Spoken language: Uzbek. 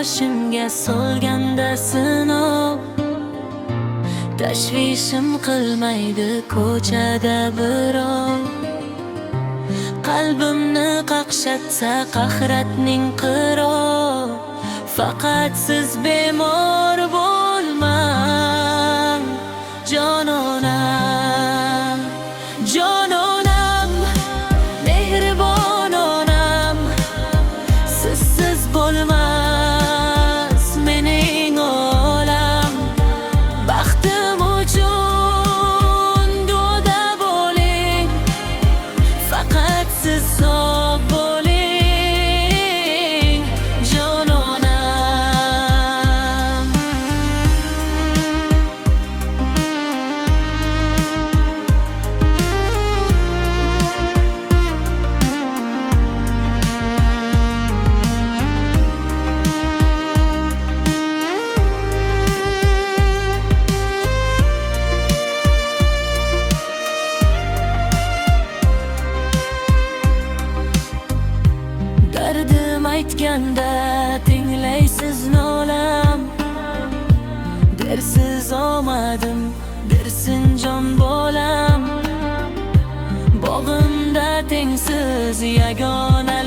boshimga solganda sinov, tashvishim qilmaydi ko'chada birov. Qalbimni qaqshatsa qahratning qirov, faqat siz bemor bo'lmang jononam, jononam, mehribon onam. Sizsiz bo'lmas mening olam. Baxtim uchun duoda bo'ling, faqat siz sog' bo'ling jononam. Dardim aytganda tinglaysiz nolam, dersiz omadim, dersin jon bolam. Bog'imda tengsiz yagona